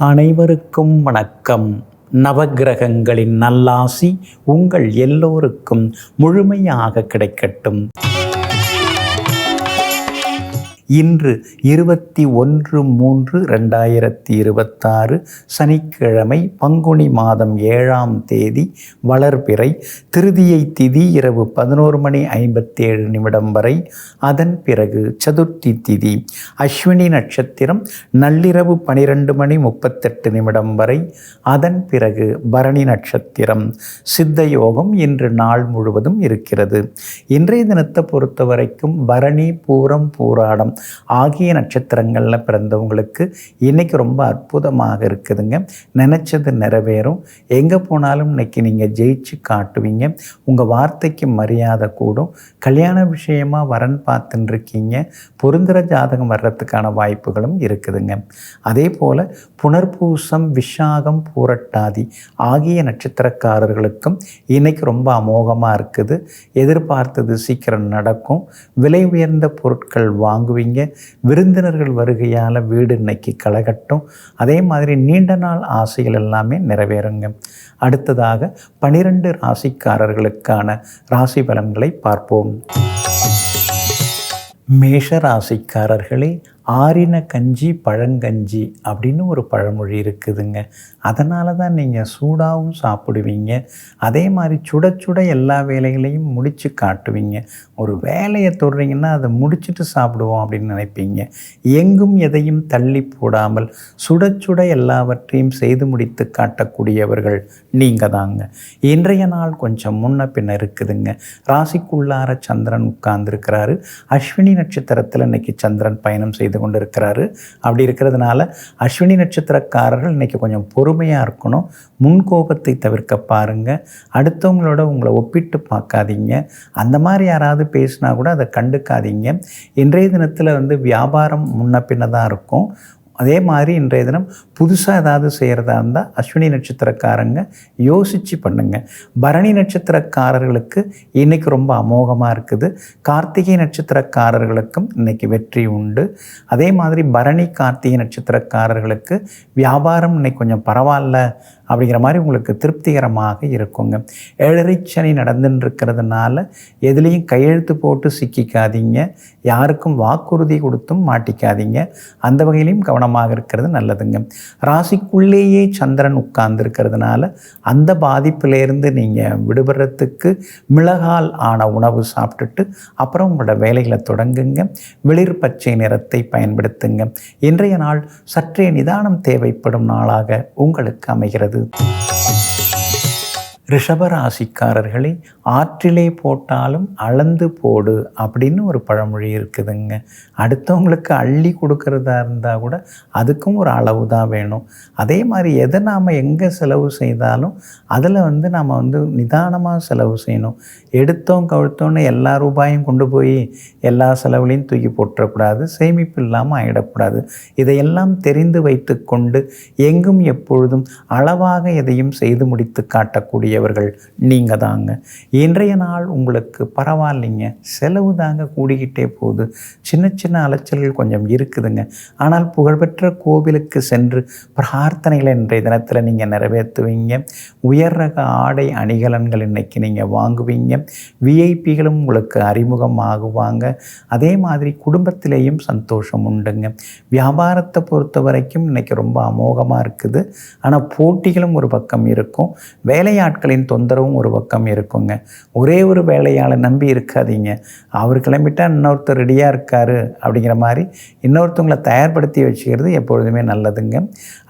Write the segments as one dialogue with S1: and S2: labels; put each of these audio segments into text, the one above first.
S1: அனைவருக்கும் வணக்கம். நவக்கிரகங்களின் நல்லாசி உங்கள் எல்லோருக்கும் முழுமையாக கிடைக்கட்டும். இன்று 21/3/2026 சனிக்கிழமை, பங்குனி மாதம் 7ஆம் தேதி, வளர்பிறை, திருதியை திதி இரவு 11:57 வரை, அதன் பிறகு சதுர்த்தி திதி, அஸ்வினி நட்சத்திரம் நள்ளிரவு 12:38 வரை, அதன் பிறகு பரணி நட்சத்திரம். சித்த யோகம் இன்று நாள் முழுவதும் இருக்கிறது. இன்றைய தினத்தை பொறுத்த வரைக்கும் பரணி, பூரம், பூராடம் ஆகிய நட்சத்திரங்களில் பிறந்தவங்களுக்கு இன்னைக்கு ரொம்ப அற்புதமாக இருக்குதுங்க. நினச்சது நிறைவேறும். எங்கே போனாலும் இன்னைக்கு நீங்கள் ஜெயிச்சு காட்டுவீங்க. உங்கள் வார்த்தைக்கு மரியாதை கூடும். கல்யாண விஷயமாக வரன் பார்த்துன்னு இருக்கீங்க, பொருந்துகிற ஜாதகம் வர்றதுக்கான வாய்ப்புகளும் இருக்குதுங்க. அதே போல் புனர்பூசம், விஷாகம், பூரட்டாதி ஆகிய நட்சத்திரக்காரர்களுக்கும் இன்னைக்கு ரொம்ப அமோகமாக இருக்குது. எதிர்பார்த்தது சீக்கிரம் நடக்கும். விலை உயர்ந்த பொருட்கள் வாங்குவீங்க. விருந்தினர்கள் வருகையால் வீடு இன்னைக்கு களைகட்டும். அதே மாதிரி நீண்ட நாள் ஆசைகள் எல்லாமே நிறைவேறுங்க. அடுத்ததாக 12 ராசிக்காரர்களுக்கான ராசி பலன்களை பார்ப்போம். மேஷ ராசிக்காரர்களே, ஆறின கஞ்சி பழங்கஞ்சி அப்படின்னு ஒரு பழமொழி இருக்குதுங்க. அதனால தான் நீங்கள் சூடாகவும் சாப்பிடுவீங்க. அதே மாதிரி சுட சுட எல்லா வேலைகளையும் முடித்து காட்டுவீங்க. ஒரு வேலையை தொடுறீங்கன்னா அதை முடிச்சுட்டு சாப்பிடுவோம் அப்படின்னு நினைப்பீங்க. எங்கும் எதையும் தள்ளி போடாமல் சுட சுட எல்லாவற்றையும் செய்து முடித்து காட்டக்கூடியவர்கள் நீங்கள் தாங்க. இன்றைய நாள் கொஞ்சம் முன்ன பின்ன இருக்குதுங்க. ராசிக்குள்ளார சந்திரன் உட்கார்ந்துருக்கிறாரு. அஸ்வினி நட்சத்திரத்தில் இன்னைக்கு சந்திரன் பயணம் செய்து கொண்டு இருக்கிறாரு. அப்படி இருக்கிறதுனால அஸ்வினி நட்சத்திரக்காரர்கள் இன்னைக்கு கொஞ்சம் பொறுமையாக இருக்கணும். முன்கோபத்தை தவிர்க்க பாருங்கள். அடுத்தவங்களோட உங்களை ஒப்பிட்டு பார்க்காதீங்க. அந்த மாதிரி யாராவது பேசினா கூட அதை கண்டுக்காதீங்க. இன்றைய தினத்தில் வியாபாரம் முன்ன பின்ன தான் இருக்கும். அதே மாதிரி இன்றைய தினம் புதுசாக ஏதாவது செய்கிறதா இருந்தால் அஸ்வினி நட்சத்திரக்காரங்க யோசித்து பண்ணுங்க. பரணி நட்சத்திரக்காரர்களுக்கு இன்றைக்கி ரொம்ப அமோகமாக இருக்குது. கார்த்திகை நட்சத்திரக்காரர்களுக்கும் இன்றைக்கி வெற்றி உண்டு. அதே மாதிரி பரணி, கார்த்திகை நட்சத்திரக்காரர்களுக்கு வியாபாரம் இன்றைக்கி கொஞ்சம் பரவாயில்ல அப்படிங்கிற மாதிரி உங்களுக்கு திருப்திகரமாக இருக்குங்க. 7.5 சனி நடந்துன்னு இருக்கிறதுனால எதுலேயும் கையெழுத்து போட்டு சிக்கிக்காதீங்க. யாருக்கும் வாக்குறுதி கொடுத்தும் மாட்டிக்காதீங்க. அந்த வகையிலையும் கவனமாக இருக்கிறது நல்லதுங்க. ராசிக்குள்ளேயே சந்திரன் உட்கார்ந்துருக்கிறதுனால அந்த பாதிப்பிலேருந்து நீங்கள் விடுபடுறதுக்கு மிளகால் ஆன உணவு சாப்பிட்டுட்டு அப்புறம் உங்களோட வேலைகளை தொடங்குங்க. வெளிர் பச்சை நிறத்தை பயன்படுத்துங்க. இன்றைய நாள் சற்றே நிதானம் தேவைப்படும் நாளாக உங்களுக்கு அமைகிறது. ரிஷபராசிக்காரர்களே, ஆற்றிலே போட்டாலும் அளந்து போடு அப்படின்னு ஒரு பழமொழி இருக்குதுங்க. அடுத்தவங்களுக்கு அள்ளி கொடுக்கறதா இருந்தால் கூட அதுக்கும் ஒரு அளவு தான் வேணும். அதே மாதிரி எதை நாம் எங்கே செலவு செய்தாலும் அதில் நாம் நிதானமாக செலவு செய்யணும். எடுத்தோம் கழுத்தோன்னு எல்லா ரூபாயும் கொண்டு போய் எல்லா செலவுலையும் தூக்கி போட்டுறக்கூடாது. சேமிப்பு இல்லாமல் ஆகிடக்கூடாது. இதையெல்லாம் தெரிந்து வைத்து கொண்டு எங்கும் எப்பொழுதும் அளவாக எதையும் செய்து முடித்து காட்டக்கூடியவர்கள் நீங்கள் தாங்க. இன்றைய நாள் உங்களுக்கு பரவாயில்லைங்க. செலவு தாங்க கூடிக்கிட்டே போகுது. சின்ன சின்ன அலைச்சல்கள் கொஞ்சம் இருக்குதுங்க. ஆனால் புகழ்பெற்ற கோவிலுக்கு சென்று பிரார்த்தனைகளை இன்றைய தினத்தில் நீங்கள் நிறைவேற்றுவீங்க. உயர் ரக ஆடை அணிகலன்கள் இன்றைக்கி நீங்கள் வாங்குவீங்க. விஐபிகளும் உங்களுக்கு அறிமுகம் ஆகுவாங்க. அதே மாதிரி குடும்பத்திலேயும் சந்தோஷம் உண்டுங்க. வியாபாரத்தை பொறுத்த வரைக்கும் இன்றைக்கி ரொம்ப அமோகமாக இருக்குது. ஆனால் போட்டிகளும் ஒரு பக்கம் இருக்கும். வேலையாட்களின் தொந்தரவும் ஒரு பக்கம் இருக்குங்க. ஒரே ஒரு வேலையாளை நம்பி இருக்காதீங்க. அவர் கிளம்பிட்டா இன்னொருத்தர் ரெடியாக இருக்காரு அப்படிங்கிற மாதிரி இன்னொருத்தவங்களை தயார்படுத்தி வச்சுக்கிறது எப்பொழுதுமே நல்லதுங்க.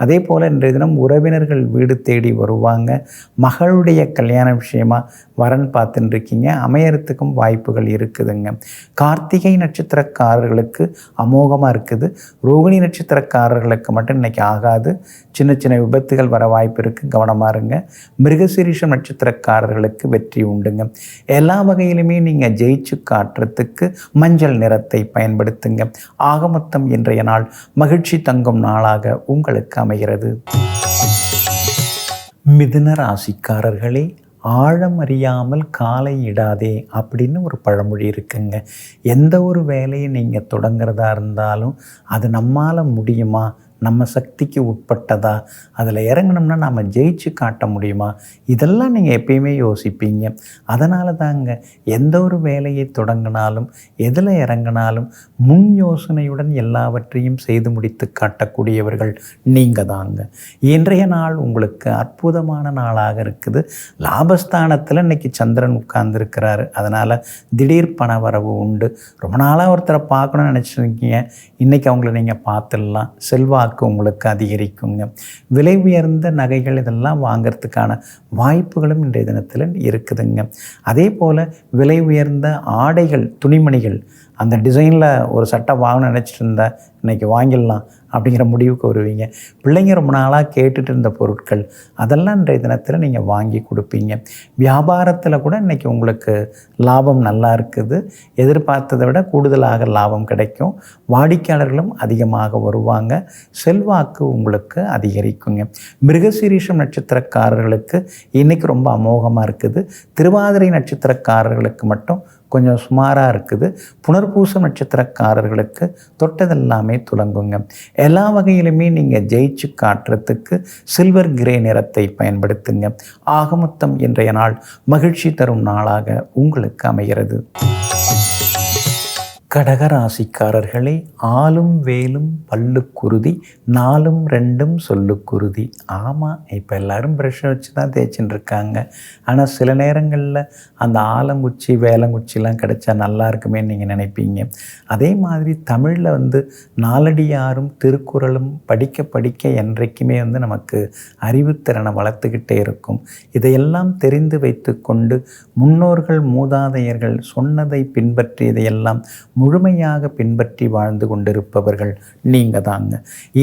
S1: அதே போல் இன்றைய தினம் உறவினர்கள் வீடு தேடி வருவாங்க. மகளுடைய கல்யாண விஷயமா வரன் பார்த்துட்டு இருக்கீங்க. அமையறதுக்கும் வாய்ப்புகள் இருக்குதுங்க. கார்த்திகை நட்சத்திரக்காரர்களுக்கு அமோகமாக இருக்குது. ரோகிணி நட்சத்திரக்காரர்களுக்கு மட்டும் இன்றைக்கி ஆகாது. சின்ன சின்ன விபத்துகள் வர வாய்ப்பு இருக்குது. கவனமாக இருங்க. மிருகசீரிஷம் நட்சத்திரக்காரர்களுக்கு வெற்றி உண்டுங்க. எல்லா வகையிலுமே நீங்கள் ஜெயிச்சு காட்டுறதுக்கு மஞ்சள் நிறத்தை பயன்படுத்துங்க. ஆக மொத்தம் இன்றைய நாள் மகிழ்ச்சி தங்கும் நாளாக உங்களுக்கு அமைகிறது. மிதுன ராசிக்காரர்களே, ஆழம் அறியாமல் காலை இடாதே அப்படின்னு ஒரு பழமொழி இருக்குங்க. எந்த ஒரு வேலையை நீங்கள் தொடங்குறதா இருந்தாலும் அது நம்மால் முடியுமா, நம்ம சக்திக்கு உட்பட்டதா, அதில் இறங்கணும்னா நம்ம ஜெயிச்சு காட்ட முடியுமா, இதெல்லாம் நீங்கள் எப்பயுமே யோசிப்பீங்க. அதனால தாங்க எந்த ஒரு வேலையை தொடங்கினாலும் எதில் இறங்கினாலும் முன் யோசனையுடன் எல்லாவற்றையும் செய்து முடித்து காட்டக்கூடியவர்கள் நீங்கள் தாங்க. இன்றைய நாள் உங்களுக்கு அற்புதமான நாளாக இருக்குது. லாபஸ்தானத்தில் இன்றைக்கி சந்திரன் உட்கார்ந்துருக்கிறாரு. அதனால் திடீர் பணவரவு உண்டு. ரொம்ப நாளாக ஒருத்தரை பார்க்கணும்னு நினச்சிருக்கீங்க, இன்றைக்கி அவங்கள நீங்கள் பார்த்துடலாம். செல்வாக்கு உங்களுக்கு அதிகரிக்குங்க. விலை உயர்ந்த நகைகள் இதெல்லாம் வாங்கிறதுக்கான வாய்ப்புகளும் இன்றைய தினத்தில் இருக்குதுங்க. அதே போல் விலை உயர்ந்த ஆடைகள், துணிமணிகள், அந்த டிசைனில் ஒரு சட்டை வாங்கணும்னு நினச்சிட்டு இருந்தால் இன்றைக்கி வாங்கிடலாம் அப்படிங்கிற முடிவுக்கு வருவீங்க. பிள்ளைங்க ரொம்ப நாளாக கேட்டுட்டு இருந்த பொருட்கள் அதெல்லாம் இன்றைய தினத்தில் நீங்கள் வாங்கி கொடுப்பீங்க. வியாபாரத்தில் கூட இன்றைக்கி உங்களுக்கு லாபம் நல்லா இருக்குது. எதிர்பார்த்ததை விட கூடுதலாக லாபம் கிடைக்கும். வாடிக்கையாளர்களும் அதிகமாக வருவாங்க. செல்வாக்கு உங்களுக்கு அதிகரிக்குங்க. மிருகசீரிஷம் நட்சத்திரக்காரர்களுக்கு இன்றைக்கி ரொம்ப அமோகமாக இருக்குது. திருவாதிரை நட்சத்திரக்காரர்களுக்கு மட்டும் கொஞ்சம் சுமாராக இருக்குது. புனர்பூசம் நட்சத்திரக்காரர்களுக்கு தொட்டதெல்லாமே துலங்குங்க. எல்லா வகையிலுமே நீங்கள் ஜெயிச்சு காட்டுறதுக்கு சில்வர் கிரே நிறத்தை பயன்படுத்துங்க. ஆக மொத்தம் இன்றைய நாள் மகிழ்ச்சி தரும் நாளாக உங்களுக்கு அமைகிறது. கடகராசிக்காரர்களே, ஆளும் வேலும் பல்லுக்குருதி, நாலும் ரெண்டும் சொல்லுக்குருதி. ஆமாம், இப்போ எல்லோரும் ப்ரெஷ்ஷை வச்சு தான் தேய்ச்சின்னு இருக்காங்க. ஆனால் சில நேரங்களில் அந்த ஆலங்குச்சி வேலங்குச்சிலாம் கிடைச்சா நல்லா இருக்குமே நீங்கள் நினைப்பீங்க. அதே மாதிரி தமிழில் நாலடியாரும் திருக்குறளும் படிக்க படிக்க என்றைக்குமே நமக்கு அறிவுத்திறனை வளர்த்துக்கிட்டே இருக்கும். இதையெல்லாம் தெரிந்து வைத்து கொண்டு முன்னோர்கள் மூதாதையர்கள் சொன்னதை பின்பற்றி இதையெல்லாம் முழுமையாக பின்பற்றி வாழ்ந்து கொண்டிருப்பவர்கள் நீங்கள் தாங்க.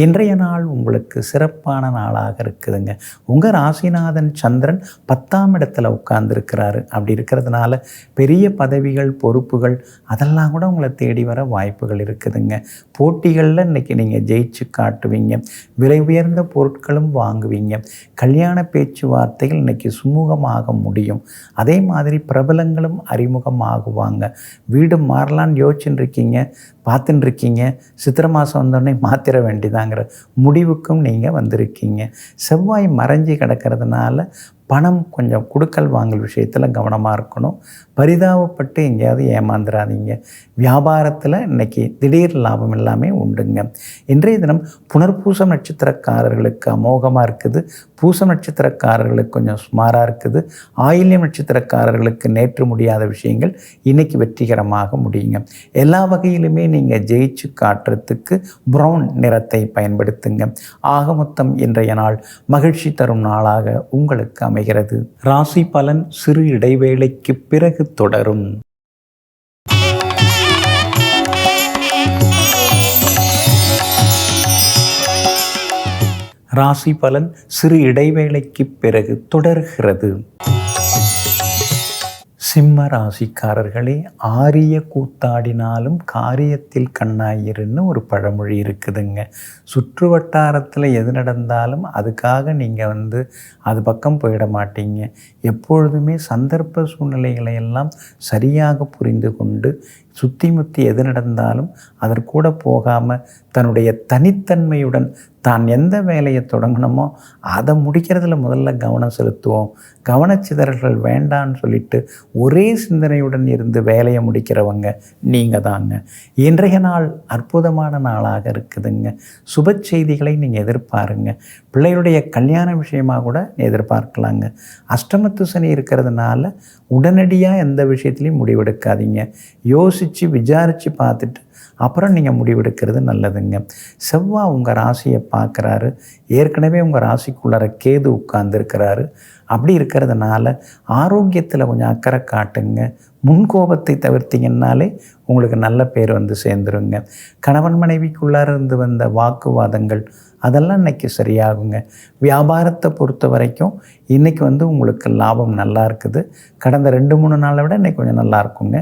S1: இன்றைய நாள் உங்களுக்கு சிறப்பான நாளாக இருக்குதுங்க. உங்கள் ராசிநாதன் சந்திரன் 10ஆம் இடத்துல உட்கார்ந்துருக்கிறாரு. அப்படி இருக்கிறதுனால பெரிய பதவிகள், பொறுப்புகள் அதெல்லாம் கூட உங்களை தேடி வர வாய்ப்புகள் இருக்குதுங்க. போட்டிகளில் இன்றைக்கி நீங்கள் ஜெயிச்சு காட்டுவீங்க. விலை உயர்ந்த பொருட்களும் வாங்குவீங்க. கல்யாண பேச்சுவார்த்தைகள் இன்றைக்கி சுமூகமாக முடியும். அதே மாதிரி பிரபலங்களும் அறிமுகமாகுவாங்க. வீடு மாறலான்னு இருக்கீங்க, பார்த்துட்டு இருக்கீங்க. சித்திரை மாதம் வந்தோடனே மாற்றிட வேண்டியதாங்கிற முடிவுக்கும் நீங்கள் வந்திருக்கீங்க. செவ்வாய் மறைஞ்சி கிடக்கிறதுனால பணம் கொஞ்சம் கொடுக்கல் வாங்கல் விஷயத்தில் கவனமாக இருக்கணும். பரிதாபப்பட்டு எங்கேயாவது ஏமாந்துடாதீங்க. வியாபாரத்தில் இன்றைக்கி திடீர் லாபம் எல்லாமே உண்டுங்க. இன்றைய தினம் புனர்பூசம் நட்சத்திரக்காரர்களுக்கு அமோகமாக இருக்குது. பூசம் நட்சத்திரக்காரர்களுக்கு கொஞ்சம் சுமாராக இருக்குது. ஆயில்யம் நட்சத்திரக்காரர்களுக்கு நேற்று முடியாத விஷயங்கள் இன்றைக்கி வெற்றிகரமாக முடியுங்க. எல்லா வகையிலுமே நீங்கள் ஜெயிச்சு காட்டுறதுக்கு ப்ரௌன் நிறத்தை பயன்படுத்துங்க. ஆக மொத்தம் இன்றைய நாள் மகிழ்ச்சி தரும் நாளாக உங்களுக்கு அமைகிறது. ராசி பலன் சிறு இடைவேளைக்கு பிறகு தொடரும். ராசி பலன் சிறு இடைவேளைக்கு பிறகு தொடர்கிறது. சிம்ம ராசிக்காரர்களே, ஆரிய கூத்தாடினாலும் காரியத்தில் கண்ணாயிருன்னு ஒரு பழமொழி இருக்குதுங்க. சுற்று வட்டாரத்தில் எது நடந்தாலும் அதுக்காக நீங்கள் அது பக்கம் போயிட மாட்டீங்க. எப்பொழுதுமே சந்தர்ப்ப சூழ்நிலைகளை எல்லாம் சரியாக புரிந்து கொண்டு சுற்றி முற்றி எது நடந்தாலும் அதற்கூட போகாமல் தன்னுடைய தனித்தன்மையுடன் தான் எந்த வேலையை தொடங்கணுமோ அதை முடிக்கிறதுல முதல்ல கவனம் செலுத்துவோம். கவனச்சிதறல்கள் வேண்டான்னு சொல்லிட்டு ஒரே சிந்தனையுடன் இருந்து வேலையை முடிக்கிறவங்க நீங்கள் தாங்க. இன்றைய நாள் அற்புதமான நாளாக இருக்குதுங்க. சுப செய்திகளை நீங்கள் எதிர்பாருங்க. பிள்ளைகளுடைய கல்யாண விஷயமாக கூட எதிர்பார்க்கலாங்க. அஷ்டமத்து சனி இருக்கிறதுனால உடனடியாக எந்த விஷயத்துலையும் முடிவெடுக்காதீங்க. யோசித்து விசாரித்து பார்த்துட்டு அப்புறம் நீங்கள் முடிவெடுக்கிறது நல்லதுங்க. செவ்வாய் உங்கள் ராசியை பார்க்குறாரு. ஏற்கனவே உங்கள் ராசிக்குள்ளார கேது உட்கார்ந்துருக்கிறாரு. அப்படி இருக்கிறதுனால ஆரோக்கியத்தில் கொஞ்சம் அக்கறை காட்டுங்க. முன்கோபத்தை தவிர்த்திங்கன்னாலே உங்களுக்கு நல்ல பேர் சேர்ந்துருங்க. கணவன் மனைவிக்குள்ளார இருந்து வந்த வாக்குவாதங்கள் அதெல்லாம் இன்றைக்கி சரியாகுங்க. வியாபாரத்தை பொறுத்த வரைக்கும் இன்றைக்கி உங்களுக்கு லாபம் நல்லா இருக்குது. கடந்த 2-3 நாளை விட இன்றைக்கி கொஞ்சம் நல்லா இருக்குங்க.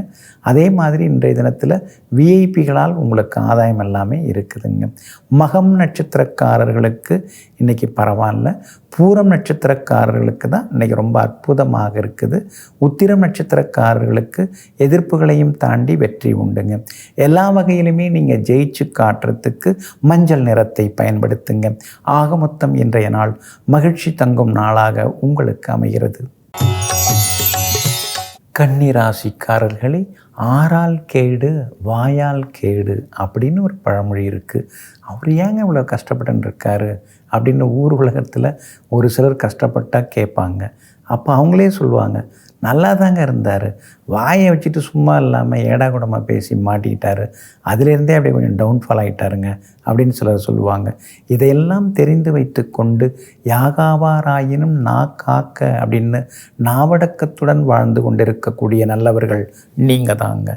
S1: அதே மாதிரி இன்றைய தினத்தில் விஐபிகளால் உங்களுக்கு ஆதாயம் எல்லாமே இருக்குதுங்க. மகம் நட்சத்திரக்காரர்களுக்கு இன்றைக்கி பரவாயில்ல. பூரம் நட்சத்திரக்காரர்களுக்கு தான் இன்றைக்கி ரொம்ப அற்புதமாக இருக்குது. உத்திரம் நட்சத்திரக்காரர்களுக்கு காட்டுறதுக்கு எதிர்ப்புகளையும் தாண்டி வெற்றி உண்டுங்க. எல்லா வகையிலுமே நீங்கள் ஜெயிச்சு காட்டுறதுக்கு மஞ்சள் நிறத்தை பயன்படுத்துங்க. ஆக மொத்தம் இன்றைய நாள் மகிழ்ச்சி தங்கும் நாளாக உங்களுக்கு அமைகிறது. கன்னிராசிக்காரர்களே, ஆறால் கேடு வாயால் கேடு அப்படின்னு ஒரு பழமொழி இருக்குது. அவர் ஏங்க இவ்வளோ கஷ்டப்பட்டுன்னு இருக்காரு அப்படின்னு ஊர் உலகத்தில் ஒரு சிலர் கஷ்டப்பட்டால் கேட்பாங்க. அப்போ அவங்களே சொல்லுவாங்க, நல்லா தாங்க இருந்தார், வாயை வச்சுட்டு சும்மா இல்லாமல் ஏடா கூடமாக பேசி மாட்டிக்கிட்டாரு, அதிலேருந்தே அப்படியே கொஞ்சம் டவுன்ஃபால் ஆகிட்டாருங்க அப்படின்னு சிலர் சொல்லுவாங்க. இதையெல்லாம் தெரிந்து வைத்து கொண்டு யாகாவாராயினும் நா காக்க அப்படின்னு நாவடக்கத்துடன் வாழ்ந்து கொண்டிருக்கக்கூடிய நல்லவர்கள் நீங்கள் தாங்க.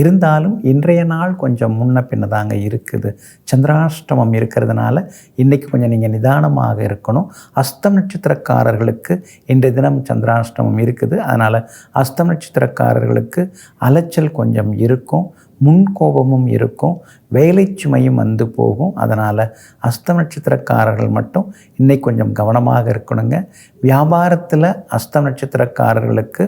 S1: இருந்தாலும் இன்றைய நாள் கொஞ்சம் முன்ன பின்ன தாங்க இருக்குது. சந்திராஷ்டமம் இருக்கிறதுனால இன்றைக்கி கொஞ்சம் நீங்கள் நிதானமாக இருக்கணும். அஸ்தம் நட்சத்திரக்காரர்களுக்கு இன்றைய தினம் சந்திராஷ்டமம் இருக்குது. அதனால் அஸ்தம் நட்சத்திரக்காரர்களுக்கு அலைச்சல் கொஞ்சம் இருக்கும், முன்கோபமும் இருக்கும், வேலை சுமையும் வந்து போகும். அதனால் அஸ்தம் நட்சத்திரக்காரர்கள் மட்டும் இன்றைக்கி கொஞ்சம் கவனமாக இருக்கணுங்க. வியாபாரத்தில் அஸ்தம் நட்சத்திரக்காரர்களுக்கு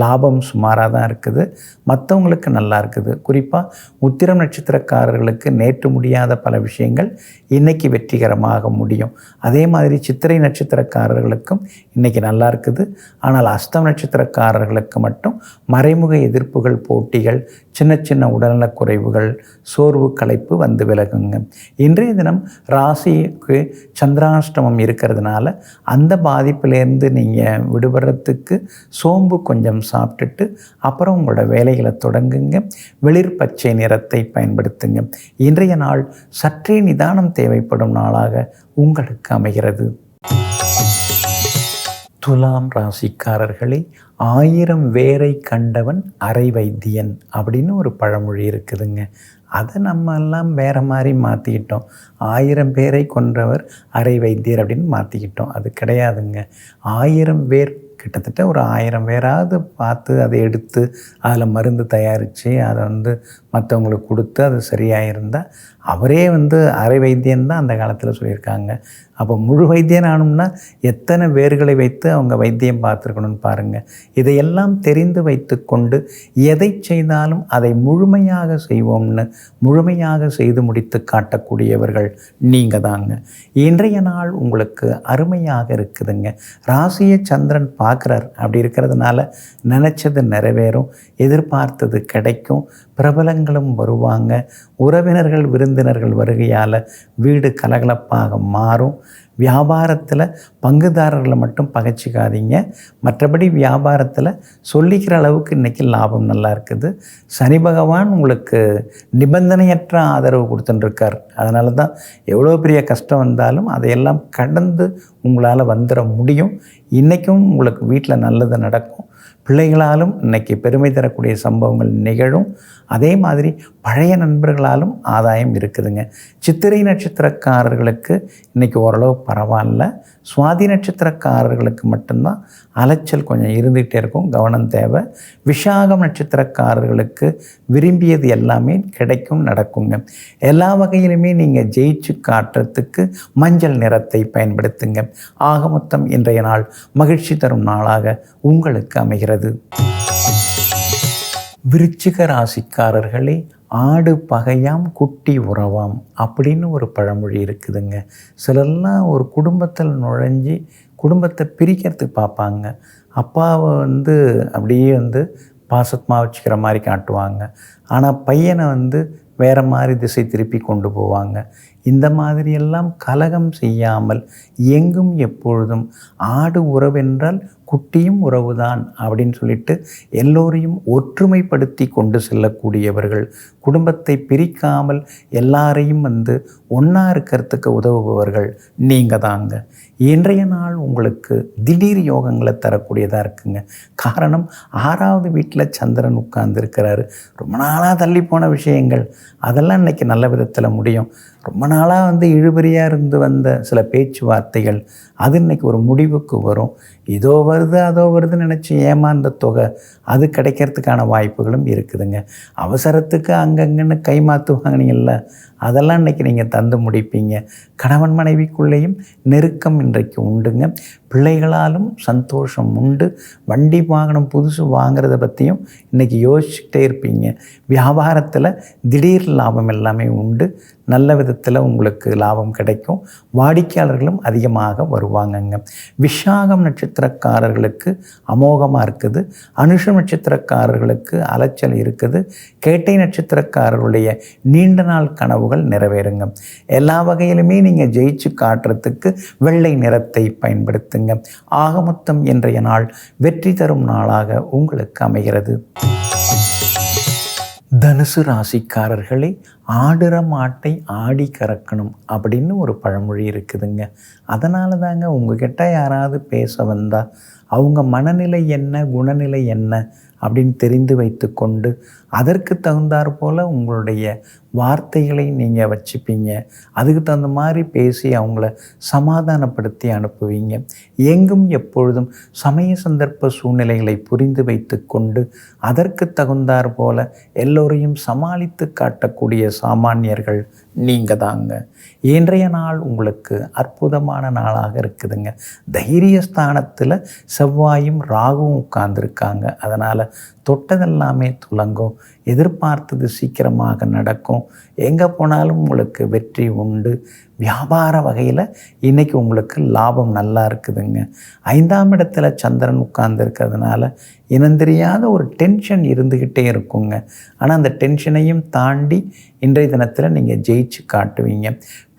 S1: லாபம் சுமாராக தான் இருக்குது, மற்றவங்களுக்கு நல்லா இருக்குது. குறிப்பாக உத்திரம் நட்சத்திரக்காரர்களுக்கு நேற்று முடியாத பல விஷயங்கள் இன்றைக்கி வெற்றிகரமாக முடியும். அதே மாதிரி சித்திரை நட்சத்திரக்காரர்களுக்கும் இன்றைக்கி நல்லா இருக்குது. ஆனால் அஸ்தம் நட்சத்திரக்காரர்களுக்கு மட்டும் மறைமுக எதிர்ப்புகள், போட்டிகள், சின்ன சின்ன உடல்நலக் குறைவுகள், சோர்வு, களைப்பு வந்து விலகுங்க. இன்றைய தினம் ராசிக்கு சந்திராஷ்டமம் இருக்கிறதுனால அந்த பாதிப்பிலேருந்து நீங்கள் விடுபடுறதுக்கு சோம்பு கொஞ்சம் சாப்பிட்டுட்டு அப்புறம் உங்களோட வேலைகளை தொடங்குங்க. வெளிர் பச்சை நிறத்தை பயன்படுத்துங்க. இன்றைய நாள் சற்றே நிதானம் தேவைப்படும் நாளாக உங்களுக்கு அமைகிறது. துலாம் ராசிக்காரர்களே, 1000 வேரை கண்டவன் அரை வைத்தியன் அப்படின்னு ஒரு பழமொழி இருக்குதுங்க. அதை நம்ம எல்லாம் வேறு மாதிரி மாற்றிக்கிட்டோம். 1000 பேரை கொன்றவர் அரை வைத்தியர் அப்படின்னு மாற்றிக்கிட்டோம். அது கிடையாதுங்க. 1000 பேர் கிட்டத்தட்ட ஒரு 1000 பேராவது பார்த்து அதை எடுத்து அதில் மருந்து தயாரித்து அதை மற்றவங்களுக்கு கொடுத்து அது சரியாக இருந்தால் அவரே அரை வைத்தியன் தான் அந்த காலத்தில் சொல்லியிருக்காங்க. அப்போ முழு வைத்தியன் ஆகணும்னா எத்தனை வேர்களை வைத்து அவங்க வைத்தியம் பார்த்துருக்கணும்னு பாருங்கள். இதையெல்லாம் தெரிந்து வைத்து கொண்டு எதை செய்தாலும் அதை முழுமையாக செய்வோம்னு முழுமையாக செய்து முடித்து காட்டக்கூடியவர்கள் நீங்கள் தாங்க. இன்றைய நாள் உங்களுக்கு அருமையாக இருக்குதுங்க. ராசியை சந்திரன் பார்க்குறார். அப்படி இருக்கிறதுனால நினச்சது நிறைவேறும், எதிர்பார்த்தது கிடைக்கும், பிரபலங்களும் வருவாங்க, உறவினர்கள் விருந்தினர்கள் வருகையால் வீடு கலகலப்பாக மாறும். வியாபாரத்தில் பங்குதாரர்களை மட்டும் பகைச்சிக்காதீங்க. மற்றபடி வியாபாரத்தில் சொல்லிக்கிற அளவுக்கு இன்றைக்கி லாபம் நல்லா இருக்குது. சனி பகவான் உங்களுக்கு நிபந்தனையற்ற ஆதரவு கொடுத்துட்டுருக்கார். அதனால தான் எவ்வளோ பெரிய கஷ்டம் வந்தாலும் அதையெல்லாம் கடந்து உங்களால் வந்துட முடியும். இன்றைக்கும் உங்களுக்கு வீட்டில் நல்லது நடக்கும். பிள்ளைகளாலும் இன்றைக்கி பெருமை தரக்கூடிய சம்பவங்கள் நிகழும். அதே மாதிரி பழைய நண்பர்களாலும் ஆதாயம் இருக்குதுங்க. சித்திரை நட்சத்திரக்காரர்களுக்கு இன்றைக்கி ஓரளவு பரவாயில்ல. சுவாதி நட்சத்திரக்காரர்களுக்கு மட்டும்தான் அலைச்சல் கொஞ்சம் இருந்துகிட்டே இருக்கும், கவனம் தேவை. விசாகம் நட்சத்திரக்காரர்களுக்கு விரும்பியது எல்லாமே கிடைக்கும், நடக்குங்க. எல்லா வகையிலுமே நீங்கள் ஜெயிச்சு காட்டுறதுக்கு மஞ்சள் நிறத்தை பயன்படுத்துங்க. ஆக மொத்தம் இன்றைய நாள் மகிழ்ச்சி தரும் நாளாக உங்களுக்கு அமைகிறது. விருச்சிக ராசிக்காரர்களே, ஆடு பகையாம் குட்டி உறவாம் அப்படின்னு ஒரு பழமொழி இருக்குதுங்க. சிலர்லாம் ஒரு குடும்பத்தில் நுழைஞ்சி குடும்பத்தை பிரிக்கிறதுக்கு பார்ப்பாங்க. அப்பாவை அப்படியே பாசமாக வச்சுக்கிற மாதிரி காட்டுவாங்க. ஆனால் பையனை வேறு மாதிரி திசை திருப்பி கொண்டு போவாங்க. இந்த மாதிரியெல்லாம் கலகம் செய்யாமல் எங்கும் எப்பொழுதும் ஆடு உறவென்றால் குட்டியும் உறவுதான் அப்படின்னு சொல்லிட்டு எல்லோரையும் ஒற்றுமைப்படுத்தி கொண்டு செல்லக்கூடியவர்கள், குடும்பத்தை பிரிக்காமல் எல்லாரையும் ஒன்றா இருக்கிறதுக்கு உதவுபவர்கள் நீங்கள் தாங்க. இன்றைய நாள் உங்களுக்கு திடீர் யோகங்களை தரக்கூடியதாக இருக்குங்க. காரணம், 6வது வீட்டில் சந்திரன் உட்கார்ந்துருக்கிறாரு. ரொம்ப நாளாக தள்ளி போன விஷயங்கள் அதெல்லாம் இன்றைக்கி நல்ல விதத்தில் முடியும். ரொம்ப நாளாக இழுபறியாக இருந்து வந்த சில பேச்சுவார்த்தைகள் அது இன்றைக்கி ஒரு முடிவுக்கு வரும். இதோ வருது அதோ வருதுன்னு நினச்சி ஏமாந்த தொகை அது கிடைக்கிறதுக்கான வாய்ப்புகளும் இருக்குதுங்க. அவசரத்துக்கு அங்கங்கன்னு கை மாற்று வாங்கினீங்கள்ல, அதெல்லாம் இன்றைக்கி நீங்கள் தந்து முடிப்பீங்க. கணவன் மனைவிக்குள்ளேயும் நெருக்கம் இன்றைக்கு உண்டுங்க. பிள்ளைகளாலும் சந்தோஷம் உண்டு. வண்டி வாகனம் புதுசு வாங்குறத பற்றியும் இன்றைக்கி யோசிச்சுக்கிட்டே இருப்பீங்க. வியாபாரத்தில் திடீர் லாபம் எல்லாமே உண்டு. நல்ல விதத்தில் உங்களுக்கு லாபம் கிடைக்கும். வாடிக்கையாளர்களும் அதிகமாக வருவாங்கங்க. விஷாகம் நட்சத்திரக்காரர்களுக்கு அமோகமாக இருக்குது. அனுஷம் நட்சத்திரக்காரர்களுக்கு அலைச்சல் இருக்குது. கேட்டை நட்சத்திரக்காரர்களுடைய நீண்ட நாள் கனவுகள் நிறைவேறுங்க. எல்லா வகையிலுமே நீங்கள் ஜெயிச்சு காட்டுறதுக்கு வெள்ளை நிறத்தை பயன்படுத்துங்க. ஆக மொத்தம் இன்றைய நாள் வெற்றி தரும் நாளாக உங்களுக்கு அமைகிறது. தனுசு ராசிக்காரர்களே, ஆடுற மாட்டை ஆடி கறக்கணும் அப்படின்னு ஒரு பழமொழி இருக்குதுங்க. அதனால தாங்க உங்ககிட்ட யாராவது பேச வந்தால் அவங்க மனநிலை என்ன, குணநிலை என்ன அப்படின்னு தெரிந்து வைத்து கொண்டு அதற்கு தகுந்தாற் போல் உங்களுடைய வார்த்தைகளை நீங்கள் வச்சுப்பீங்க. அதுக்கு தகுந்த மாதிரி பேசி அவங்கள சமாதானப்படுத்தி அனுப்புவீங்க. எங்கும் எப்பொழுதும் சமய சந்தர்ப்ப சூழ்நிலைகளை புரிந்து வைத்து கொண்டு அதற்கு தகுந்தாற் போல் எல்லோரையும் சமாளித்து காட்டக்கூடிய சாமானியர்கள் நீங்கள் தாங்க. இன்றைய நாள் உங்களுக்கு அற்புதமான நாளாக இருக்குதுங்க. தைரியஸ்தானத்தில் செவ்வாயும் ராகுவும் உட்கார்ந்துருக்காங்க. அதனால் தொட்டதெல்லாமே துலங்கும். எதிர்பார்த்தது சீக்கிரமாக நடக்கும். எங்கே போனாலும் உங்களுக்கு வெற்றி உண்டு. வியாபார வகையில் இன்றைக்கி உங்களுக்கு லாபம் நல்லா இருக்குதுங்க. 5ஆம் இடத்துல சந்திரன் உட்கார்ந்துருக்கிறதுனால இனந்தெரியாத ஒரு டென்ஷன் இருந்துக்கிட்டே இருக்குங்க. ஆனால் அந்த டென்ஷனையும் தாண்டி இன்றைய தினத்தில் நீங்கள் ஜெயிச்சு காட்டுவீங்க.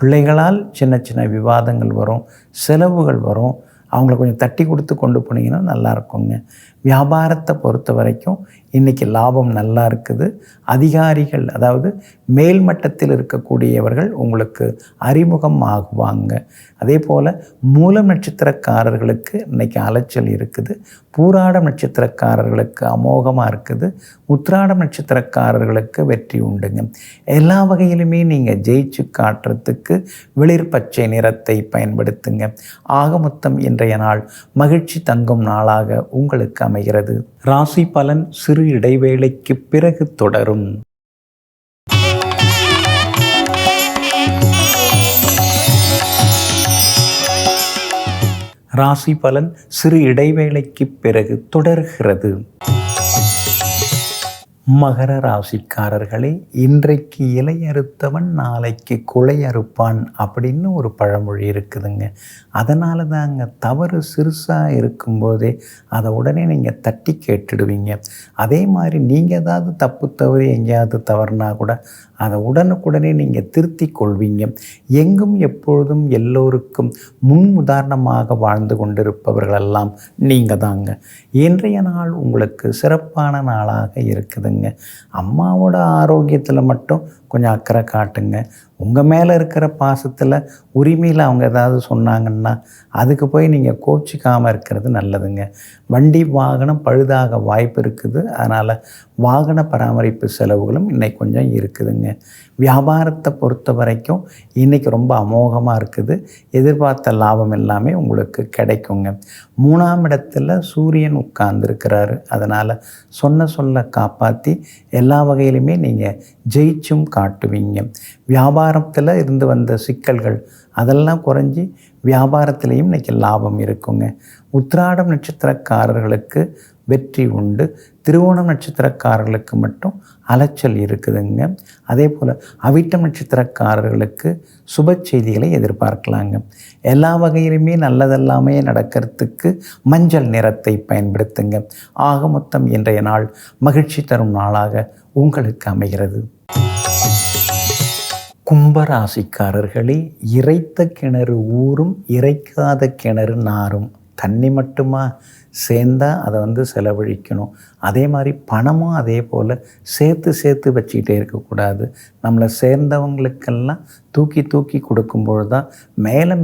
S1: பிள்ளைகளால் சின்ன சின்ன விவாதங்கள் வரும், செலவுகள் வரும். அவங்கள கொஞ்சம் தட்டி கொடுத்து கொண்டு போனீங்கன்னா நல்லா இருக்குங்க. வியாபாரத்தை பொறுத்த வரைக்கும் இன்றைக்கி லாபம் நல்லா இருக்குது. அதிகாரிகள், அதாவது மேல்மட்டத்தில் இருக்கக்கூடியவர்கள் உங்களுக்கு அறிமுகம் ஆகுவாங்க. அதே போல் மூலம் நட்சத்திரக்காரர்களுக்கு இன்றைக்கி அலைச்சல் இருக்குது. பூராடம் நட்சத்திரக்காரர்களுக்கு அமோகமாக இருக்குது. உத்திராடம் நட்சத்திரக்காரர்களுக்கு வெற்றி உண்டுங்க. எல்லா வகையிலுமே நீங்கள் ஜெயிச்சு காட்டுறதுக்கு வெளிர் பச்சை நிறத்தை பயன்படுத்துங்க. ஆக மொத்தம் இன்றைய நாள் மகிழ்ச்சி தங்கும் நாளாக உங்களுக்கு அமைகிறது. ராசி பலன் சிறு இடைவேளைக்கு பிறகு தொடரும். ராசி பலன் சிறு இடைவேளைக்கு பிறகு தொடர்கிறது. மகர ராசிக்காரர்களே, இன்றைக்கு இலை அறுத்தவன் நாளைக்கு குலை அறுப்பான் அப்படின்னு ஒரு பழமொழி இருக்குதுங்க. அதனால தாங்க தவறு சிறுசாக இருக்கும்போதே அதை உடனே நீங்கள் தட்டி கேட்டுடுவீங்க. அதே மாதிரி நீங்கள் ஏதாவது தப்பு தவறு எங்கேயாவது தவறுனா கூட அதை உடனுக்குடனே நீங்கள் திருத்தி கொள்வீங்க. எங்கும் எப்பொழுதும் எல்லோருக்கும் முன் உதாரணமாக வாழ்ந்து கொண்டிருப்பவர்களெல்லாம் நீங்கள் தாங்க. இன்றைய நாள் உங்களுக்கு சிறப்பான நாளாக இருக்குதுங்க. அம்மாவோட ஆரோக்கியத்தில் மட்டும் கொஞ்சம் அக்கறை காட்டுங்க. உங்கள் மேலே இருக்கிற பாசத்தில் உரிமையில் அவங்க ஏதாவது சொன்னாங்கன்னா அதுக்கு போய் நீங்கள் கோச்சிக்காமல் இருக்கிறது நல்லதுங்க. வண்டி வாகனம் பழுதாக வாய்ப்பு இருக்குது. அதனால் வாகன பராமரிப்பு செலவுகளும் இன்றைக்கி கொஞ்சம் இருக்குதுங்க. வியாபாரத்தை பொறுத்த வரைக்கும் இன்றைக்கி ரொம்ப அமோகமாக இருக்குது. எதிர்பார்த்த லாபம் எல்லாமே உங்களுக்கு கிடைக்குங்க. 3ஆம் இடத்துல சூரியன் உட்கார்ந்துருக்கிறாரு. அதனால் சொல்ல காப்பாற்றி எல்லா வகையிலுமே நீங்கள் ஜெயிச்சும் காட்டுவீங்க. வியாபாரத்தில் இருந்து வந்த சிக்கல்கள் அதெல்லாம் குறைஞ்சி வியாபாரத்திலையும் இன்றைக்கி லாபம் இருக்குங்க. உத்திராடம் நட்சத்திரக்காரர்களுக்கு வெற்றி உண்டு. திருவோணம் நட்சத்திரக்காரர்களுக்கு மட்டும் அலைச்சல் இருக்குதுங்க. அதே போல் அவிட்டம் நட்சத்திரக்காரர்களுக்கு சுப செய்திகளை எதிர்பார்க்கலாங்க. எல்லா வகையிலுமே நல்லதெல்லாமே நடக்கிறதுக்கு மஞ்சள் நிறத்தை பயன்படுத்துங்க. ஆக மொத்தம் இன்றைய நாள் மகிழ்ச்சி தரும் நாளாக உங்களுக்கு அமைகிறது. கும்பராசிக்காரர்களே, இறைத்த கிணறு ஊறும், இறைக்காத கிணறு நாரும். தண்ணி மட்டுமா சேர்ந்தால் அதை செலவழிக்கணும். அதே மாதிரி பணமும் அதே போல் சேர்த்து வச்சுக்கிட்டே இருக்கக்கூடாது. நம்மளை சேர்ந்தவங்களுக்கெல்லாம் தூக்கி கொடுக்கும்பொழுது தான் மேலே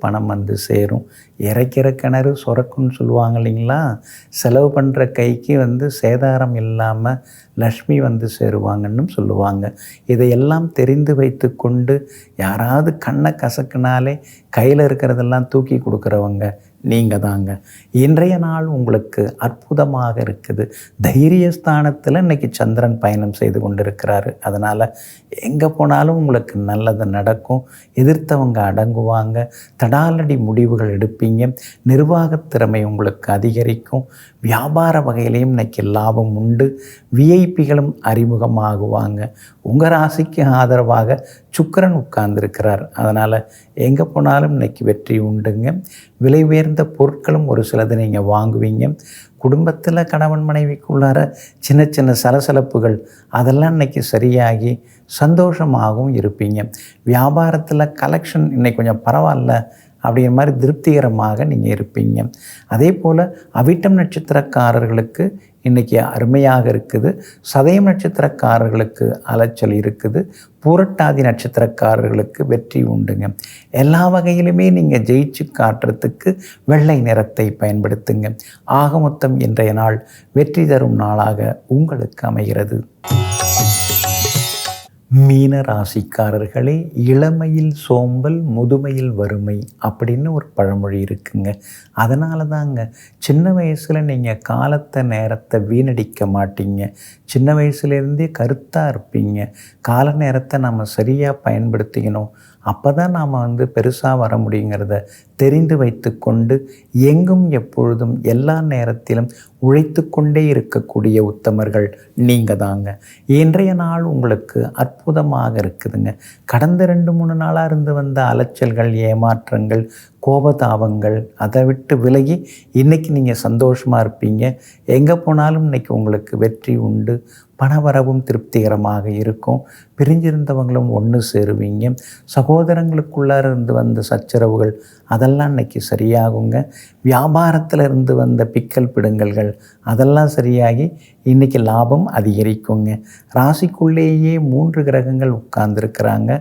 S1: பணம் சேரும். இறைக்கிற கிணறு சுரக்குன்னு சொல்லுவாங்க இல்லைங்களா. செலவு பண்ணுற கைக்கு சேதாரம் இல்லாமல் லக்ஷ்மி சேருவாங்கன்னு சொல்லுவாங்க. இதையெல்லாம் தெரிந்து வைத்து கொண்டு யாராவது கண்ணை கசக்குனாலே கையில் இருக்கிறதெல்லாம் தூக்கி கொடுக்குறவங்க நீங்கள் தாங்க. இன்றைய இன்றைய நாள் உங்களுக்கு அற்புதமாக இருக்குது. தைரியஸ்தானத்தில் இன்றைக்கி சந்திரன் பயணம் செய்து கொண்டிருக்கிறாரு. அதனால் எங்கே போனாலும் உங்களுக்கு நல்லது நடக்கும். எதிர்த்தவங்க அடங்குவாங்க. தடாலடி முடிவுகள் எடுப்பீங்க. நிர்வாகத் திறமை உங்களுக்கு அதிகரிக்கும். வியாபார வகையிலையும் இன்றைக்கி லாபம் உண்டு. விஐபிகளும் அறிமுகமாகுவாங்க. உங்கள் ராசிக்கு ஆதரவாக சுக்கிரன் உட்கார்ந்துருக்கிறார். அதனால் எங்கே போனாலும் இன்றைக்கி வெற்றி உண்டுங்க. விலை உயர்ந்த பொருட்களும் ஒரு சிலது நீங்கள் வாங்குவீங்க. குடும்பத்தில் கணவன் மனைவிக்குள்ளார சின்ன சின்ன சலசலப்புகள் அதெல்லாம் இன்றைக்கி சரியாகி சந்தோஷமாகவும் இருப்பீங்க. வியாபாரத்தில் கலெக்ஷன் இன்றைக்கி கொஞ்சம் பரவாயில்ல அப்படிங்கிற மாதிரி திருப்திகரமாக நீங்கள் இருப்பீங்க. அதே போல் அவிட்டம் நட்சத்திரக்காரர்களுக்கு இன்றைக்கி அருமையாக இருக்குது. சதயம் நட்சத்திரக்காரர்களுக்கு அலைச்சல் இருக்குது. பூரட்டாதி நட்சத்திரக்காரர்களுக்கு வெற்றி உண்டுங்க. எல்லா வகையிலுமே நீங்கள் ஜெயிச்சு காட்டுறதுக்கு வெள்ளை நிறத்தை பயன்படுத்துங்க. ஆக மொத்தம் இன்றைய நாள் வெற்றி தரும் நாளாக உங்களுக்கு அமைகிறது. மீன ராசிக்காரர்களே, இளமையில் சோம்பல் முதுமையில் வறுமை அப்படின்னு ஒரு பழமொழி இருக்குங்க. அதனால தாங்க சின்ன வயசில் நீங்கள் காலத்தை நேரத்தை வீணடிக்க மாட்டீங்க. சின்ன வயசுலேருந்தே கருத்தாக இருப்பீங்க. கால நேரத்தை நம்ம சரியாக பயன்படுத்திக்கணும். அப்போ தான் நாம் பெருசாக வர முடியுங்கிறத தெரிந்து வைத்து கொண்டு எங்கும் எப்பொழுதும் எல்லா நேரத்திலும் உழைத்து கொண்டே இருக்கக்கூடிய உத்தமர்கள் நீங்கள் தாங்க. இன்றைய நாள் உங்களுக்கு அற்புதமாக இருக்குதுங்க. கடந்த 2-3 நாளாக இருந்து வந்த அலைச்சல்கள், ஏமாற்றங்கள், கோபதாபங்கள் அதை விட்டு விலகி இன்றைக்கி நீங்கள் சந்தோஷமாக இருப்பீங்க. எங்கே போனாலும் இன்றைக்கி உங்களுக்கு வெற்றி உண்டு. பணவரவும் திருப்திகரமாக இருக்கும். பிரிஞ்சிருந்தவங்களும் ஒன்று சேருவீங்க. சகோதரங்களுக்குள்ளார இருந்து வந்த சச்சரவுகள் அதெல்லாம் இன்றைக்கி சரியாகுங்க. வியாபாரத்தில் இருந்து வந்த பிக்கல் பிடுங்கல்கள் அதெல்லாம் சரியாகி இன்றைக்கி லாபம் அதிகரிக்குங்க. ராசிக்குள்ளேயே 3 கிரகங்கள் உட்கார்ந்துருக்கிறாங்க.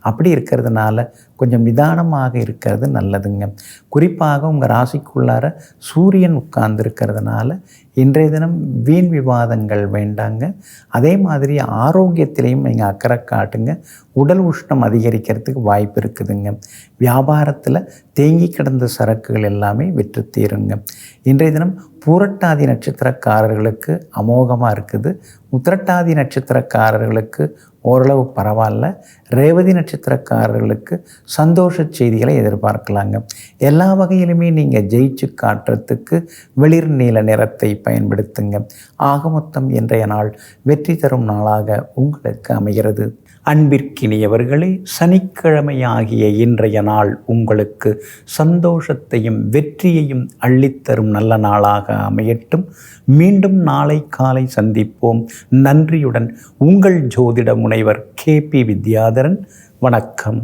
S1: அப்படி இருக்கிறதுனால கொஞ்சம் நிதானமாக இருக்கிறது நல்லதுங்க. குறிப்பாக உங்கள் ராசிக்குள்ளார சூரியன் உட்கார்ந்துருக்கிறதுனால இன்றைய தினம் வீண் விவாதங்கள் வேண்டாங்க. அதே மாதிரி ஆரோக்கியத்திலையும் நீங்கள் அக்கறை காட்டுங்க. உடல் உஷ்ணம் அதிகரிக்கிறதுக்கு வாய்ப்பு இருக்குதுங்க. வியாபாரத்தில் தேங்கி கிடந்த சரக்குகள் எல்லாமே விற்று தீருங்க. இன்றைய தினம் பூரட்டாதி நட்சத்திரக்காரர்களுக்கு அமோகமாக இருக்குது. உத்திரட்டாதி நட்சத்திரக்காரர்களுக்கு ஓரளவு பரவாயில்ல. ரேவதி நட்சத்திரக்காரர்களுக்கு சந்தோஷ செய்திகளை எதிர்பார்க்கலாங்க. எல்லா வகையிலுமே நீங்கள் ஜெயிச்சு காட்டுறதுக்கு வெளிர் நீல நிறத்தை பயன்படுத்துங்க. ஆக மொத்தம் இன்றைய நாள் வெற்றி தரும் நாளாக உங்களுக்கு அமைகிறது. அன்பிற்கினியவர்களே, சனிக்கிழமையாகிய இன்றைய நாள் உங்களுக்கு சந்தோஷத்தையும் வெற்றியையும் அள்ளித்தரும் நல்ல நாளாக அமையட்டும். மீண்டும் நாளை காலை சந்திப்போம். நன்றியுடன் உங்கள் ஜோதிட முனைவர் KP வித்யாதரன். வணக்கம்.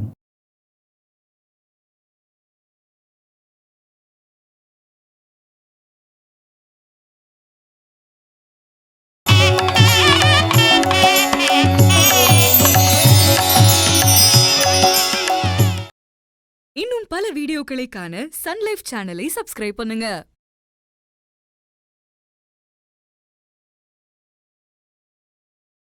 S2: இன்னும் பல வீடியோக்களை காண சன் லைஃப் சேனலை சப்ஸ்கிரைப் பண்ணுங்க.